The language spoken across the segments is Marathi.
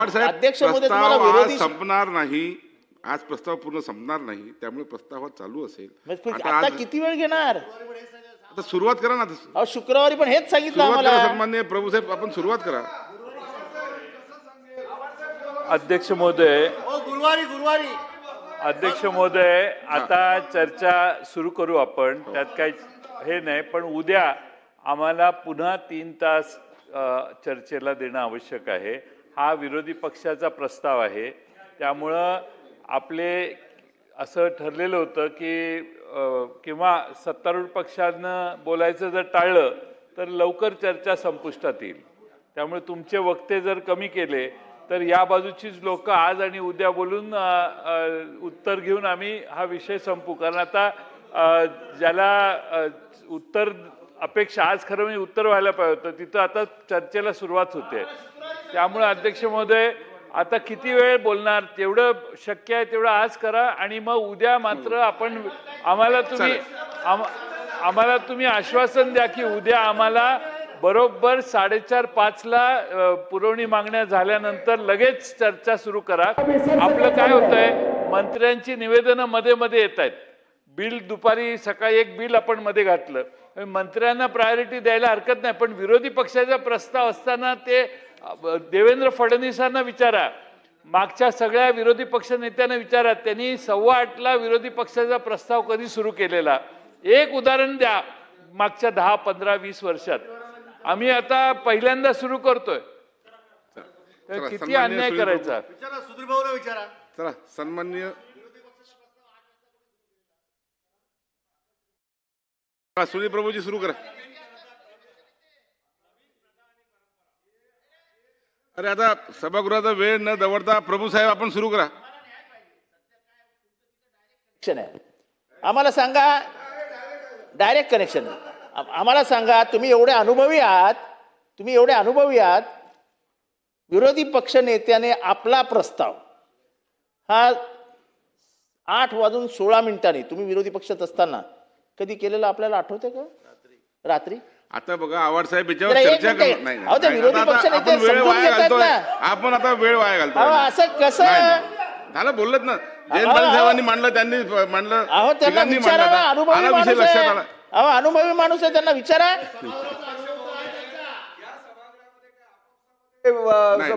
अध्यक्ष महोदय, तुम्हाला प्रस्ताव आज विरोधी संपणार नाही, आज प्रस्ताव पूर्ण संपणार नाही, त्यामुळे प्रस्ताव चालू असेल. आता किती वेळ घेणार? आता सुरुवात करा ना. अहो, शुक्रवारी पण हेच सांगितलं सुरुवात करा आम्हाला. सन्माननीय प्रभूसाहेब, आपण सुरुवात करा. अध्यक्ष महोदय, गुरुवारी अध्यक्ष महोदय, आता चर्चा सुरू करू आपण, त्यात काही हे नाही, पण उद्या आम्हाला पुन्हा 3 तास चर्चेला देणं आवश्यक आहे. हा विरोधी पक्षाचा प्रस्ताव आहे, त्यामुळं आपले असं ठरलेलं होतं की किंवा सत्तारूढ पक्षानं बोलायचं जर टाळलं तर लवकर चर्चा संपुष्टात येईल. त्यामुळे तुमचे वक्ते जर कमी केले तर या बाजूचीच लोक आज आणि उद्या बोलून उत्तर घेऊन आम्ही हा विषय संपू. कारण आता ज्याला उत्तर अपेक्षा, आज खरं म्हणजे उत्तर व्हायला पाहिजे होतं, तिथं आता चर्चेला सुरुवात होते. त्यामुळे अध्यक्ष महोदय, आता किती वेळ बोलणार, तेवढं शक्य आहे तेवढं आज करा आणि मग उद्या मात्र आपण आम्हाला तुम्ही आश्वासन द्या की उद्या आम्हाला बरोबर 4:30-5 ला पुरवणी मागण्या झाल्यानंतर लगेच चर्चा सुरू करा. आपलं काय होतंय, मंत्र्यांची निवेदनं मध्ये मध्ये येत आहेत. बिल दुपारी सकाळी एक बिल आपण मध्ये घातलं, मंत्र्यांना प्रायोरिटी द्यायला हरकत नाही, पण विरोधी पक्षाचा प्रस्ताव असताना ते देवेंद्र फडणवीसांना विचारा, मागच्या सगळ्या विरोधी पक्ष नेत्यांना विचारा, त्यांनी 8:15 ला विरोधी पक्षाचा प्रस्ताव कधी सुरू केलेला. एक उदाहरण द्या मागच्या 10, 15, 20 वर्षात. आम्ही आता पहिल्यांदा सुरू करतोय, तर किती अन्याय करायचा. सुधीर भाऊला विचारा. चला सन्माननीय सुनील प्रभूजी सुरू करा. अरे आता सभागृहाचा वेळ न दवडता प्रभू साहेब आपण सुरू करा. आम्हाला सांगा, डायरेक्ट कनेक्शन. आम्हाला सांगा, तुम्ही एवढे अनुभवी आहात, विरोधी पक्ष नेत्याने आपला प्रस्ताव हा 8:16 तुम्ही विरोधी पक्षात असताना कधी केलेलं आपल्याला आठवते का? रात्री. आता बघा आवाड साहेब याच्यावर चर्चा करणार नाही. आपण आता वेळ वाया घालतो. असं कसं झालं, बोलत ना जयंत साहेबांनी मांडलं, त्यांनी मांडलं, त्यांना विचारा. अनुभवी माणूस आहे, अनुभवी माणूस आहे, त्यांना विचारा.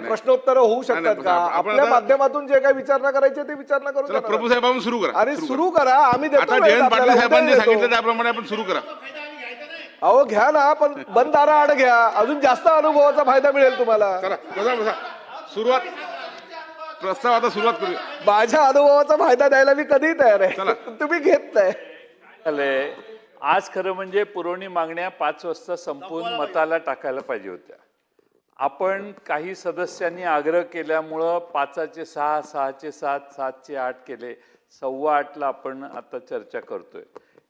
प्रश्नोत्तर होऊ शकतात का? आपल्या माध्यमातून जे काही विचारणा करायची ते विचारणा करू. प्रभू साहेब आपण सुरू करा. अरे सुरू करा, आम्ही देतो. आता जयंत पाटील साहेबांनी सांगितलं त्याप्रमाणे आपण सुरू करा. अहो घ्या ना, पण बंद दाराआड घ्या, अजून जास्त अनुभवाचा फायदा मिळेल तुम्हाला. चला बसा सुरुवात, प्रस्ताव आता सुरुवात करूया. माझ्या अनुभवाचा फायदा द्यायला मी कधीही तयार आहे, तुम्ही घेत नाही. आज खरं म्हणजे पुरवणी मागण्या 5 वाजता संपून मताला टाकायला पाहिजे होत्या. आपण काही सदस्यांनी आग्रह केल्यामुळं 5चे 6, 6चे 7, 7चे 8 केले. 8:15 ला आपण आता चर्चा करतोय.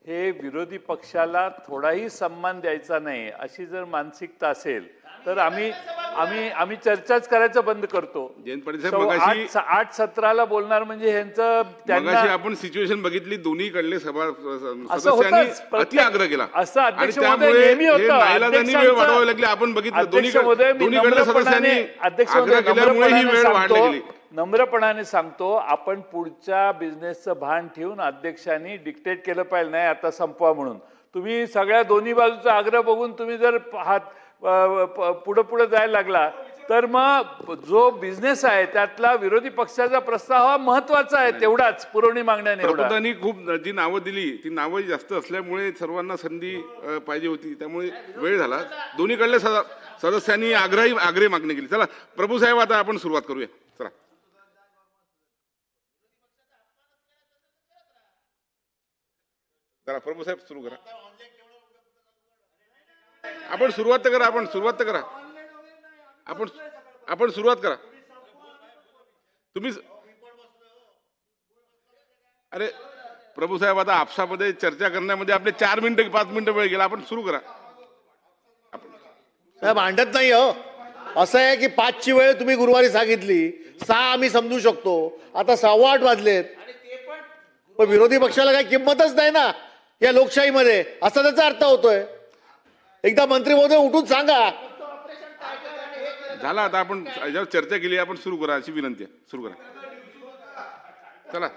हे विरोधी पक्षाला थोडाही सन्मान द्यायचा नाही अशी जर मानसिकता असेल तर आम्ही चर्चाच करायचं बंद करतो. जयंत पाटील साहेब मगाशी 8:17 ला बोलणार म्हणजे ह्यांचं त्यांना आपण सिच्युएशन बघितली, दोन्ही कडले सदस्यांनी अति आग्रह केला असं अध्यक्ष महोदय नेहमी होतं. वेळ वाढवावी लागली. आपण बघितलं दोन्ही कडल्या सदस्यांनी आग्रह केल्यामुळे ही वेळ वाढली गेली. नम्रपणाने सांगतो, आपण पुढच्या बिझनेसचं भान ठेवून अध्यक्षांनी डिक्टेट केलं पाहिजे, नाही आता संपवा म्हणून. तुम्ही सगळ्या दोन्ही बाजूचा आग्रह बघून तुम्ही जर पुढे जायला लागला तर मग जो बिझनेस आहे त्यातला विरोधी पक्षाचा प्रस्ताव हा महत्वाचा आहे, तेवढाच पुरवणी मागण्याने. त्यांनी खूप जी नावं दिली, ती नावं जास्त असल्यामुळे सर्वांना संधी पाहिजे होती, त्यामुळे वेळ झाला. दोन्ही कडल्या सदस्यांनी आग्रही मागणी केली. चला प्रभू साहेब आता आपण सुरुवात करूया. चला चला प्रभू साहेब सुरू करा. आपण सुरुवात तर करा. आपण सुरुवात करा. तुम्ही अरे प्रभू साहेब, आता आपसामध्ये चर्चा करण्यामध्ये आपले 4 मिनिटं 5 मिनिटं वेळ गेला. आपण सुरू करा. साहेब भांडत नाही हो. असं आहे की 5ची वेळ तुम्ही गुरुवारी सांगितली, 6 आम्ही समजू शकतो. आता 8:15 वाजलेत, पण विरोधी पक्षाला काही किंमतच नाही ना या लोकशाहीमध्ये, असा त्याचा अर्थ होतोय. एकदा मंत्री महोदय उठून सांगा. झाला आता आपण याच्यावर चर्चा केली, आपण सुरू करा अशी विनंती आहे. सुरू करा चला.